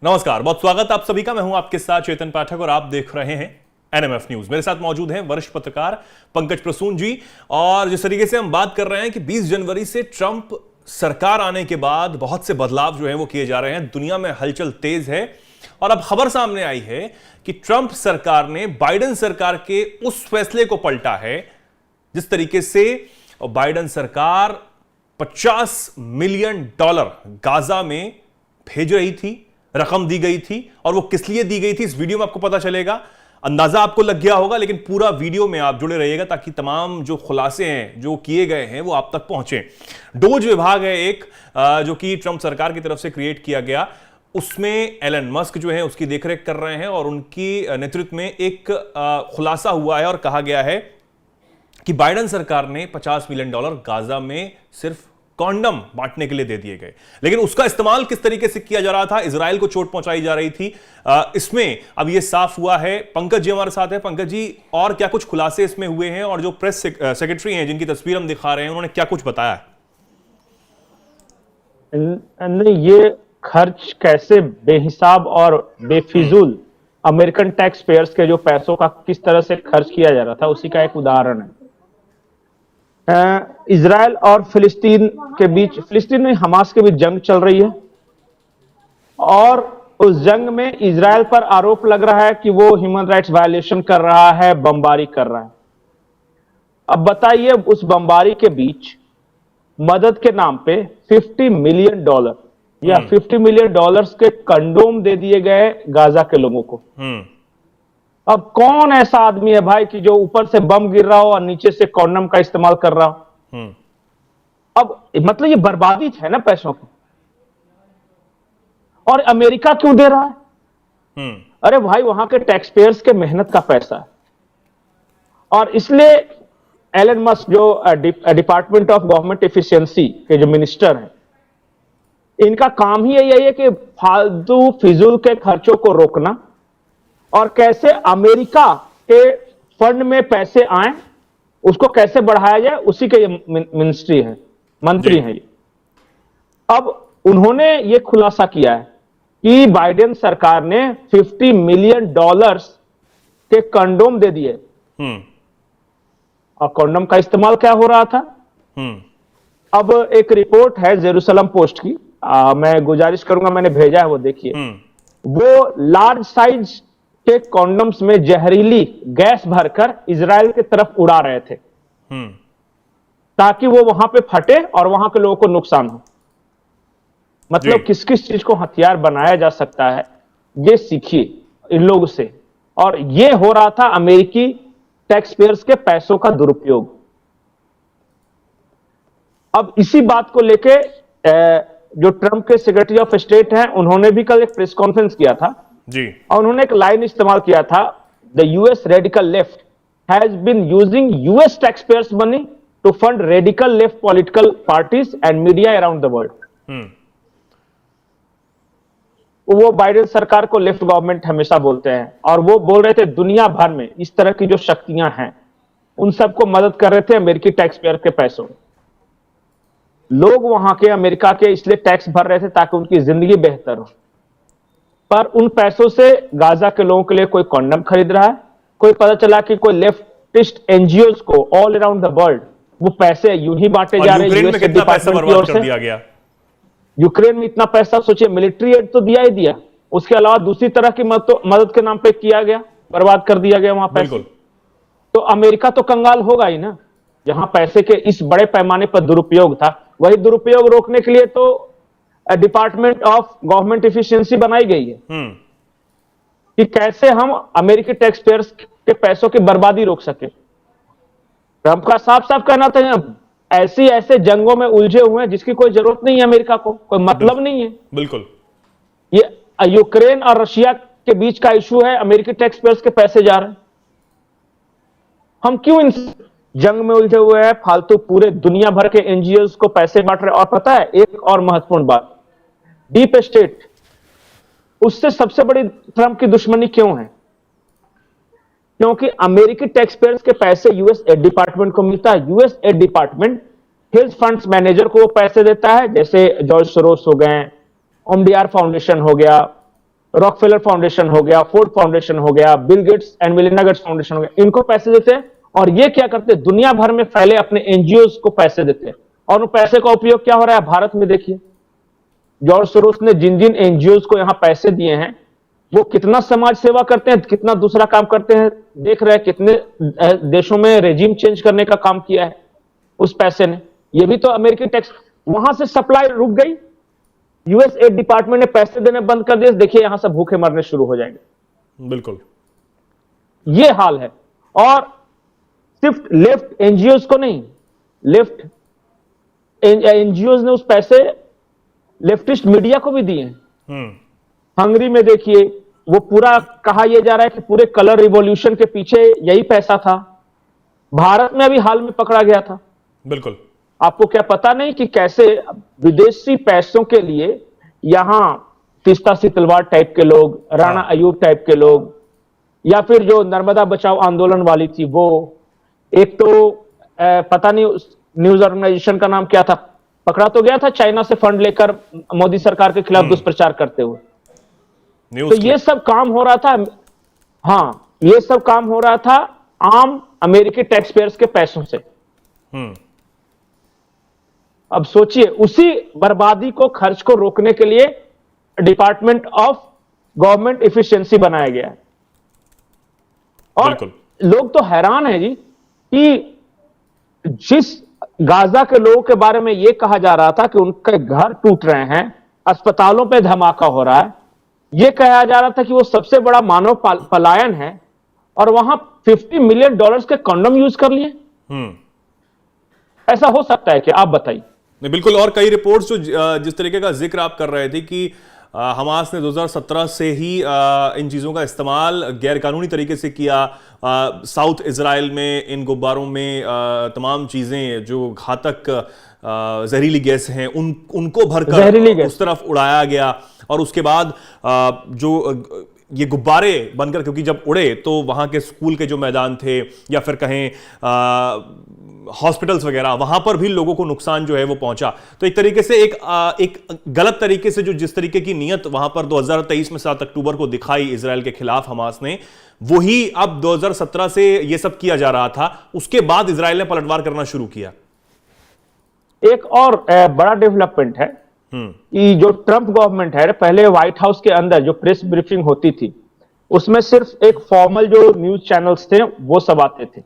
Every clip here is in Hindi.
नमस्कार, बहुत स्वागत आप सभी का। मैं हूं आपके साथ चेतन पाठक और आप देख रहे हैं एनएमएफ न्यूज। मेरे साथ मौजूद हैं वरिष्ठ पत्रकार पंकज प्रसून जी। और जिस तरीके से हम बात कर रहे हैं कि 20 जनवरी से ट्रंप सरकार आने के बाद बहुत से बदलाव जो है वो किए जा रहे हैं, दुनिया में हलचल तेज है और अब खबर सामने आई है कि ट्रंप सरकार ने बाइडेन सरकार के उस फैसले को पलटा है जिस तरीके से बाइडेन सरकार $50 मिलियन गाजा में भेज रही थी, रकम दी गई थी। और वो किस लिए दी गई थी इस वीडियो में आपको पता चलेगा, अंदाजा आपको लग गया होगा, लेकिन पूरा वीडियो में आप जुड़े रहिएगा ताकि तमाम जो खुलासे हैं जो किए गए हैं वो आप तक पहुंचे। डोज विभाग है एक जो कि ट्रंप सरकार की तरफ से क्रिएट किया गया, उसमें एलन मस्क जो है उसकी देखरेख कर रहे हैं और उनकी नेतृत्व में एक खुलासा हुआ है और कहा गया है कि बाइडेन सरकार ने $50 मिलियन गाजा में सिर्फ कॉन्डम बांटने के लिए दे दिए गए, लेकिन उसका इस्तेमाल किस तरीके से किया जा रहा था, इजराइल को चोट पहुंचाई जा रही थी, इसमें अब यह साफ हुआ है। पंकज जी हमारे साथ है। पंकज जी, और क्या कुछ खुलासे इसमें हुए हैं और जो प्रेस सेक्रेटरी हैं जिनकी तस्वीर हम दिखा रहे हैं उन्होंने क्या कुछ बताया? नहीं, ये खर्च कैसे बेहिसाब और बेफिजूल अमेरिकन टैक्स पेयर्स के जो पैसों का किस तरह से खर्च किया जा रहा था उसी का एक उदाहरण है। इजराइल और फिलिस्तीन के बीच, फिलिस्तीन में हमास के बीच जंग चल रही है और उस जंग में इजराइल पर आरोप लग रहा है कि वो ह्यूमन राइट्स वायलेशन कर रहा है, बमबारी कर रहा है। अब बताइए, उस बमबारी के बीच मदद के नाम पे $50 मिलियन या $50 मिलियन के कंडोम दे दिए गए गाजा के लोगों को। अब कौन ऐसा आदमी है भाई कि जो ऊपर से बम गिर रहा हो और नीचे से कॉन्डम का इस्तेमाल कर रहा हो? अब मतलब ये बर्बादी है ना पैसों की। और अमेरिका क्यों दे रहा है? अरे भाई, वहां के टैक्स पेयर्स के मेहनत का पैसा है। और इसलिए एलन मस्क जो डिपार्टमेंट ऑफ गवर्नमेंट एफिशिएंसी के जो मिनिस्टर हैं, इनका काम ही यही है कि फालतू फिजूल के खर्चों को रोकना और कैसे अमेरिका के फंड में पैसे आए उसको कैसे बढ़ाया जाए, उसी के ये मिनिस्ट्री है, मंत्री हैं ये। अब उन्होंने ये खुलासा किया है कि बाइडेन सरकार ने $50 मिलियन के कंडोम दे दिए। और कंडोम का इस्तेमाल क्या हो रहा था? अब एक रिपोर्ट है जेरूसलम पोस्ट की, मैं गुजारिश करूंगा, मैंने भेजा है, वो देखिए। वो लार्ज साइज के कॉन्डम्स में जहरीली गैस भरकर इजराइल की तरफ उड़ा रहे थे ताकि वो वहां पे फटे और वहां के लोगों को नुकसान हो। मतलब किस किस चीज को हथियार बनाया जा सकता है, ये सीखिए इन लोगों से। और ये हो रहा था अमेरिकी टैक्स पेयर्स के पैसों का दुरुपयोग। अब इसी बात को लेके जो ट्रंप के सेक्रेटरी ऑफ स्टेट हैं, उन्होंने भी कल एक प्रेस कॉन्फ्रेंस किया था जी, और उन्होंने एक लाइन इस्तेमाल किया था, the US radical left has been using US tax payers money to fund radical left political parties and media around the world. वो बाइडेन सरकार को लेफ्ट गवर्नमेंट हमेशा बोलते हैं और वो बोल रहे थे दुनिया भर में इस तरह की जो शक्तियां हैं उन सबको मदद कर रहे थे अमेरिकी टैक्स पेयर के पैसों। लोग वहां के अमेरिका के इसलिए टैक्स भर रहे थे ताकि उनकी जिंदगी बेहतर हो, पर उन पैसों से गाजा के लोगों के लिए कोई कॉन्डम खरीद रहा है, कोई पता चला कि कोई लेफ्टिस्ट एनजीओज को ऑल अराउंड द वर्ल्ड वो पैसे यूं ही बांटे जा रहे हैं। यूएस के डिपार्टमेंट की ओर से यूक्रेन में इतना पैसा, सोचिए, मिलिट्री एड तो दिया ही दिया, उसके अलावा दूसरी तरह की मदद के नाम पे किया गया, बर्बाद कर दिया गया वहां पैसे। तो अमेरिका तो कंगाल होगा ही ना। जहां पैसे के इस बड़े पैमाने पर दुरुपयोग था, वही दुरुपयोग रोकने के लिए तो डिपार्टमेंट ऑफ गवर्नमेंट एफिशिएंसी बनाई गई है कि कैसे हम अमेरिकी टैक्स पेयर्स के पैसों की बर्बादी रोक सके। ट्रंप का साफ साफ कहना था, ऐसे जंगों में उलझे हुए हैं जिसकी कोई जरूरत नहीं है, अमेरिका को कोई मतलब नहीं है। बिल्कुल, ये यूक्रेन और रशिया के बीच का इशू है, अमेरिकी टैक्स पेयर्स के पैसे जा रहे हैं। हम क्यों इन जंग में उलझे हुए हैं फालतू? पूरे दुनिया भर के एनजीओज को पैसे बांट रहे हैं। और पता है एक और महत्वपूर्ण बात, डीप स्टेट, उससे सबसे बड़ी ट्रंप की दुश्मनी क्यों है? क्योंकि अमेरिकी टैक्स पेयर्स के पैसे यूएस एड डिपार्टमेंट को मिलता है। US add department health funds manager को वो पैसे देता है, जैसे जॉर्ज सोरोस हो गए, ओमडीआर फाउंडेशन हो गया, रॉकफेलर फाउंडेशन हो गया, फोर्ड फाउंडेशन हो गया, Bill Gates and Melinda Gates foundation हो गया, इनको पैसे देते हैं। और ये क्या करते हैं, दुनिया भर में फैले अपने एनजीओ को पैसे देते हैं। और उन पैसे का उपयोग क्या हो रहा है भारत में, देखिए जॉर्ज सोरोस ने जिन जिन एनजीओ को यहां पैसे दिए हैं, वो कितना समाज सेवा करते हैं, कितना दूसरा काम करते हैं, देख रहे हैं कितने देशों में रेजिम चेंज करने का काम किया है उस पैसे ने। ये भी तो अमेरिकी टैक्स, वहां से सप्लाई रुक गई, यूएस एड डिपार्टमेंट ने पैसे देने बंद कर दिए, देखिए यहां से भूखे मरने शुरू हो जाएंगे। बिल्कुल ये हाल है। और सिर्फ लेफ्ट एनजीओ को नहीं, लेफ्ट एनजीओ ने उस पैसे लेफ्टिस्ट मीडिया को भी दिए हैं। हंगरी में देखिए, वो पूरा कहा यह जा रहा है कि पूरे कलर रिवॉल्यूशन के पीछे यही पैसा था। भारत में अभी हाल में पकड़ा गया था। बिल्कुल, आपको क्या पता नहीं कि कैसे विदेशी पैसों के लिए यहां तीस्ता सी तलवार टाइप के लोग, राणा अयूब टाइप के लोग, या फिर जो नर्मदा बचाओ आंदोलन वाली थी वो, एक तो पता नहीं उस न्यूज ऑर्गेनाइजेशन का नाम क्या था, पकड़ा तो गया था चाइना से फंड लेकर मोदी सरकार के खिलाफ दुष्प्रचार करते हुए। तो ये सब काम हो रहा था, हाँ ये सब काम हो रहा था आम अमेरिकी टैक्स पेयर्स के पैसों से। अब सोचिए, उसी बर्बादी को, खर्च को रोकने के लिए डिपार्टमेंट ऑफ गवर्नमेंट एफिशिएंसी बनाया गया है। और लोग तो हैरान है जी कि जिस गाजा के लोगों के बारे में यह कहा जा रहा था कि उनके घर टूट रहे हैं, अस्पतालों पे धमाका हो रहा है, यह कहा जा रहा था कि वो सबसे बड़ा मानव पलायन है, और वहां $50 मिलियन के कंडोम यूज कर लिए। ऐसा हो सकता है कि आप बताइए? नहीं, बिल्कुल। और कई रिपोर्ट्स जो जिस तरीके का जिक्र आप कर रहे थे कि हमास ने 2017 से ही इन चीज़ों का इस्तेमाल गैरकानूनी तरीके से किया, साउथ इजराइल में इन गुब्बारों में तमाम चीज़ें जो घातक जहरीली गैस हैं उनको भरकर उस तरफ उड़ाया गया, और उसके बाद जो ये गुब्बारे बनकर, क्योंकि जब उड़े तो वहां के स्कूल के जो मैदान थे या फिर कहें हॉस्पिटल्स वगैरह, वहां पर भी लोगों को नुकसान जो है वो पहुंचा। तो एक तरीके से एक गलत तरीके से जो जिस तरीके की नीयत वहां पर 2023 में 7 अक्टूबर को दिखाई इजराइल के खिलाफ हमास ने, वही अब 2017 से ये सब किया जा रहा था। उसके बाद इजराइल ने पलटवार करना शुरू किया। एक और बड़ा डेवलपमेंट है कि जो ट्रंप गवर्नमेंट है, पहले व्हाइट हाउस के अंदर जो प्रेस ब्रीफिंग होती थी उसमें सिर्फ एक फॉर्मल जो न्यूज चैनल्स थे वो सब आते थे,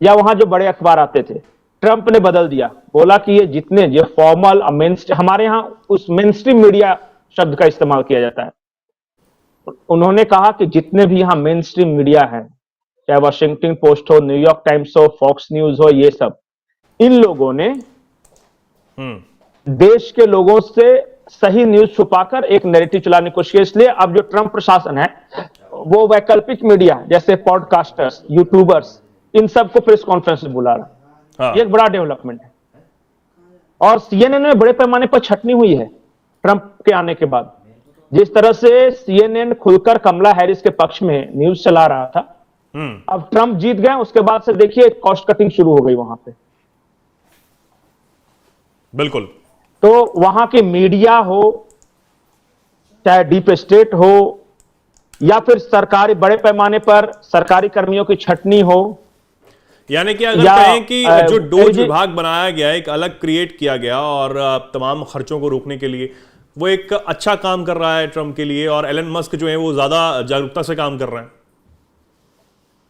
या वहां जो बड़े अखबार आते थे। ट्रंप ने बदल दिया, बोला कि ये जितने जो फॉर्मल हमारे यहां उस मेनस्ट्रीम मीडिया शब्द का इस्तेमाल किया जाता है, उन्होंने कहा कि जितने भी यहां मेनस्ट्रीम मीडिया है, चाहे वाशिंगटन पोस्ट हो, न्यूयॉर्क टाइम्स हो, फॉक्स न्यूज हो, ये सब, इन लोगों ने देश के लोगों से सही न्यूज छुपाकर एक नैरेटिव चलाने की कोशिश की। इसलिए अब जो ट्रंप प्रशासन है वो वैकल्पिक मीडिया जैसे पॉडकास्टर्स, यूट्यूबर्स, इन सबको प्रेस कॉन्फ्रेंस में बुला रहा है। ये एक बड़ा डेवलपमेंट है। और सीएनएन में बड़े पैमाने पर छटनी हुई है ट्रंप के आने के बाद। जिस तरह से सीएनएन खुलकर कमला हैरिस के पक्ष में न्यूज चला रहा था, अब ट्रंप जीत गए, उसके बाद से देखिए कॉस्ट कटिंग शुरू हो गई वहां पे। बिल्कुल। तो वहां के मीडिया हो, चाहे डीप स्टेट हो, या फिर सरकारी बड़े पैमाने पर सरकारी कर्मियों की छटनी हो, यानी कि अगर कहें कि जो डोज विभाग बनाया गया, एक अलग क्रिएट किया गया और तमाम खर्चों को रोकने के लिए, वो एक अच्छा काम कर रहा है ट्रंप के लिए, और एलन मस्क जो है वो ज्यादा जागरूकता से काम कर रहे हैं।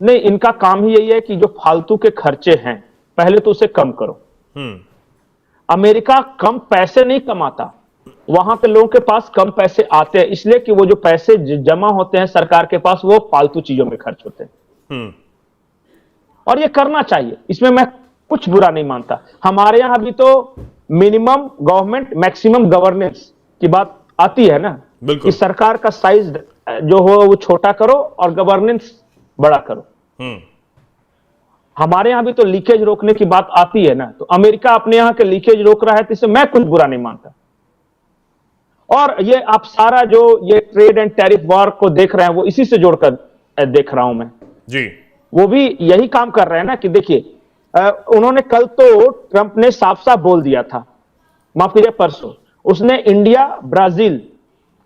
नहीं, इनका काम ही यही है कि जो फालतू के खर्चे हैं पहले तो उसे कम करो। अमेरिका कम पैसे नहीं कमाता, वहां के लोगों के पास कम पैसे आते हैं, इसलिए कि वो जो पैसे जमा होते हैं सरकार के पास वो फालतू चीजों में खर्च होते हैं। और ये करना चाहिए, इसमें मैं कुछ बुरा नहीं मानता। हमारे यहां भी तो मिनिमम गवर्नमेंट मैक्सिमम गवर्नेंस की बात आती है ना, कि सरकार का साइज जो हो वो छोटा करो और गवर्नेंस बड़ा करो। हमारे यहां भी तो लीकेज रोकने की बात आती है ना, तो अमेरिका अपने यहां के लीकेज रोक रहा है, तो इससे मैं कुछ बुरा नहीं मानता। और ये आप सारा जो ये ट्रेड एंड टैरिफ वॉर को देख रहे हैं वो इसी से जोड़कर देख रहा हूं मैं जी। वो भी यही काम कर रहे हैं ना कि देखिए, उन्होंने कल तो ट्रंप ने साफ साफ बोल दिया था, माफ कीजिए परसों, उसने इंडिया ब्राजील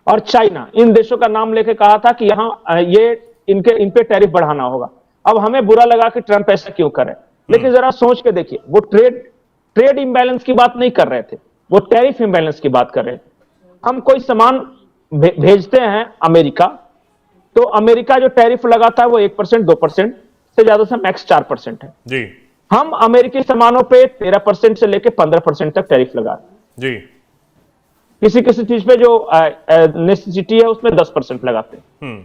और चाइना, इन देशों का नाम लेके कहा था कि यहां ये इन पे टैरिफ बढ़ाना होगा। अब हमें बुरा लगा कि ट्रंप ऐसा क्यों करे, लेकिन जरा सोच के देखिए, वो ट्रेड इंबैलेंस की बात नहीं कर रहे थे, वो टैरिफ इंबैलेंस की बात कर रहे थे। हम कोई सामान भेजते हैं अमेरिका, तो अमेरिका जो टैरिफ लगाता है वो 1%, 2% से ज्यादा से मैक्स 4% है जी हम अमेरिकी सामानों पे 13% से लेकर 15% तक टैरिफ लगाते हैं। जी। किसी किसी चीज पे जो नेसेसिटी है उसमें 10% लगाते हैं। हम्म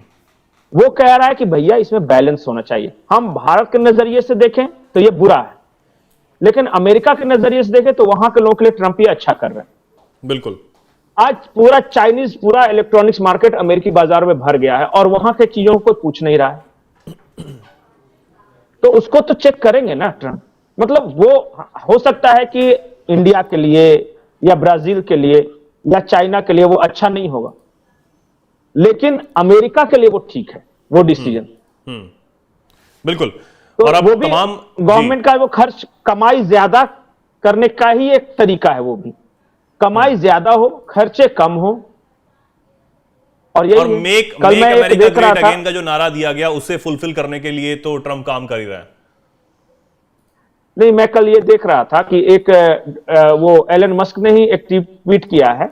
वो कह रहा है कि भैया इसमें बैलेंस होना चाहिए। हम भारत के नजरिए से देखें तो ये बुरा है, लेकिन अमेरिका के नजरिए से देखें तो वहां के लोगों के लिए ट्रंप ये अच्छा कर रहे हैं। बिल्कुल। आज पूरा चाइनीज, पूरा इलेक्ट्रॉनिक्स मार्केट अमेरिकी बाजारों में भर गया है और वहां के चीजों को कोई पूछ नहीं रहा है, तो उसको तो चेक करेंगे ना ट्रंप। मतलब वो हो सकता है कि इंडिया के लिए या ब्राजील के लिए या चाइना के लिए वो अच्छा नहीं होगा, लेकिन अमेरिका के लिए वो ठीक है, वो डिसीजन। बिल्कुल। तो और अब वो भी तमाम गवर्नमेंट का वो खर्च, कमाई ज्यादा करने का ही एक तरीका है, वो भी कमाई ज्यादा हो, खर्चे कम हो। और और मेक अमेरिका ग्रेट अगेन का जो नारा दिया गया उसे फुलफिल करने के लिए तो ट्रंप काम कर ही रहा है। नहीं, मैं कल ये देख रहा था कि एक वो एलन मस्क ने ही एक ट्वीट किया है,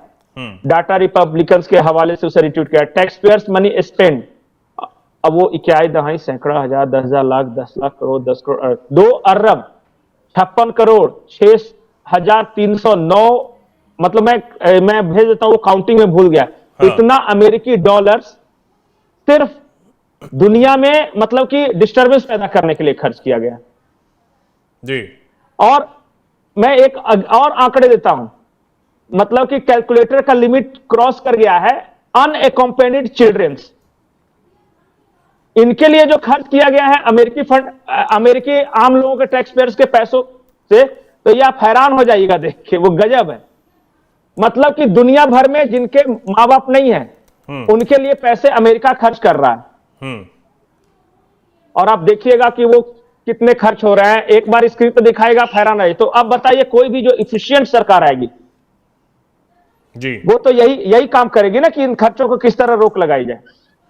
डाटा रिपब्लिकन्स के हवाले से उसे रिट्वीट किया, टैक्स पेयर्स मनी स्पेंड। अब वो इक्याई दहाई सैकड़ा हजार 10,000 लाख 10 लाख करोड़ 10 करोड़ 2 अरब 56 करोड़ 6,309, मतलब मैं भेज देता हूं, वो काउंटिंग में भूल गया। हाँ। इतना अमेरिकी डॉलर्स सिर्फ दुनिया में मतलब कि डिस्टर्बेंस पैदा करने के लिए खर्च किया गया जी। और मैं एक और आंकड़े देता हूं, मतलब कि कैलकुलेटर का लिमिट क्रॉस कर गया है। अनएकम्पेनिड चिल्ड्रंस, इनके लिए जो खर्च किया गया है अमेरिकी फंड, अमेरिकी आम लोगों के टैक्स पेयर्स के पैसों से, तो ये आप हैरान हो जाइएगा देख के, वो गजब है। मतलब कि दुनिया भर में जिनके मां बाप नहीं है उनके लिए पैसे अमेरिका खर्च कर रहा है। और आप देखिएगा कि वो कितने खर्च हो रहे हैं, एक बार स्क्रीन पर दिखाएगा, आप हैरान रहे। तो अब बताइए, कोई भी जो इफिशिएंट सरकार आएगी जी, वो तो यही काम करेगी ना कि इन खर्चों को किस तरह रोक लगाई जाए।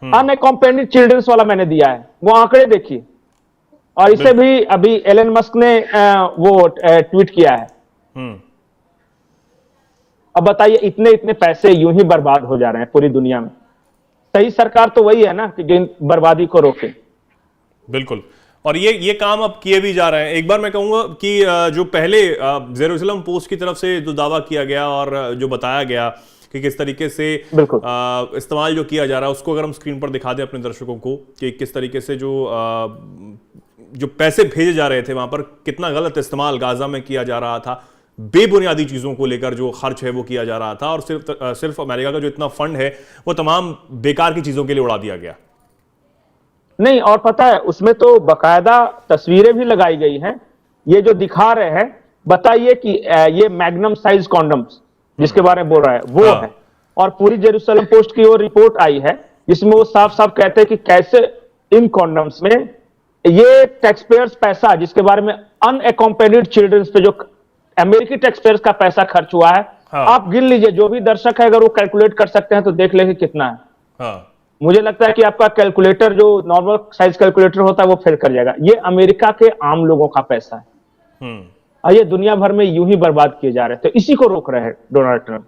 अनएकम्पेनिड चिल्ड्रंस वाला मैंने दिया है, वो आंकड़े देखिए। और इसे भी अभी एलन मस्क ने वो ट्वीट किया है। अब बताइए, इतने इतने पैसे यूं ही बर्बाद हो जा रहे हैं पूरी दुनिया में। सही सरकार तो वही है ना कि जो बर्बादी को रोके। बिल्कुल। और ये काम अब किए भी जा रहे हैं। एक बार मैं कहूंगा कि जो पहले जेरूसलम पोस्ट की तरफ से जो दावा किया गया और जो बताया गया कि किस तरीके से इस्तेमाल जो किया जा रहा है, उसको अगर हम स्क्रीन पर दिखा दें अपने दर्शकों को कि किस तरीके से जो पैसे भेजे जा रहे थे वहां पर कितना गलत इस्तेमाल गाजा में किया जा रहा था, बेबुनियादी चीजों को लेकर जो खर्च है वो किया जा रहा था, और सिर्फ अमेरिका का जो इतना फंड है वो तमाम बेकार की चीजों के लिए उड़ा दिया गया। नहीं, और पता है उसमें तो बकायदा तस्वीरें भी लगाई गई हैं। ये जो दिखा रहे हैं, बताइए कि ये मैग्नम साइज कॉन्डम्स जिसके बारे में बोल रहा है वो है, और पूरी जेरूसलम पोस्ट की वो रिपोर्ट आई है जिसमें वो साफ साफ कहते हैं कि कैसे इन कॉन्डम्स में ये टैक्स पेयर्स पैसा, जिसके बारे में अनएकम्पेनिड चिल्ड्रंस पे जो अमेरिकी टैक्स पेयर्स का पैसा खर्च हुआ है, आप गिन लीजिए। जो भी दर्शक है अगर वो कैलकुलेट कर सकते हैं तो देख लेंगे कितना है। मुझे लगता है कि आपका कैलकुलेटर, जो नॉर्मल साइज कैलकुलेटर होता है, वो फेल कर जाएगा। ये अमेरिका के आम लोगों का पैसा है और ये दुनिया भर में यूं ही बर्बाद किए जा रहे थे। इसी को रोक रहे हैं डोनाल्ड ट्रंप।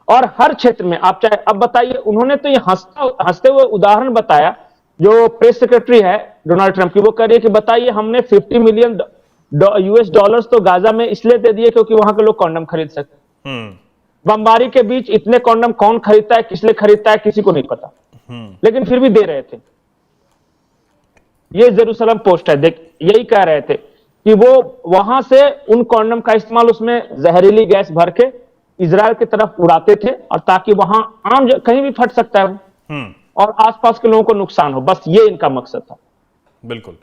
और हर क्षेत्र में आप चाहे, अब बताइए, उन्होंने तो ये हंसते हुए उदाहरण बताया, जो प्रेस सेक्रेटरी है डोनाल्ड ट्रंप की, वो कह रही है कि बताइए हमने 50 मिलियन US डॉलर्स तो गाजा में इसलिए दे दिए क्योंकि वहां के लोग कॉन्डम खरीद सकते। बमबारी के बीच इतने कॉन्डम कौन खरीदता है, किस लिए खरीदता है, किसी को नहीं पता, लेकिन फिर भी दे रहे थे। ये जेरूसलम पोस्ट है, देख, यही कह रहे थे कि वो वहां से उन कॉन्डम का इस्तेमाल उसमें जहरीली गैस भर के इजराइल की तरफ उड़ाते थे, और ताकि वहां कहीं भी फट सकता है और आसपास के लोगों को नुकसान हो, बस ये इनका मकसद था। बिल्कुल।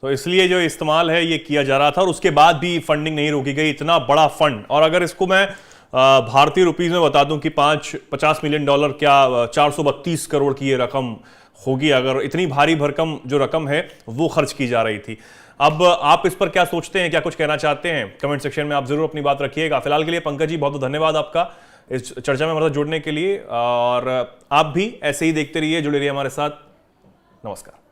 तो इसलिए जो इस्तेमाल है ये किया जा रहा था, और उसके बाद भी फंडिंग नहीं रोकी गई। इतना बड़ा फंड, और अगर इसको मैं भारतीय रुपीज में बता दूं कि 50 मिलियन डॉलर, क्या 432 करोड़ की ये रकम होगी, अगर इतनी भारी भरकम जो रकम है वो खर्च की जा रही थी। अब आप इस पर क्या सोचते हैं, क्या कुछ कहना चाहते हैं? कमेंट सेक्शन में आप जरूर अपनी बात रखिएगा। फिलहाल के लिए पंकज जी बहुत बहुत धन्यवाद आपका इस चर्चा में हमारे साथ जुड़ने के लिए, और आप भी ऐसे ही देखते रहिए, जुड़े रहिए हमारे साथ। नमस्कार।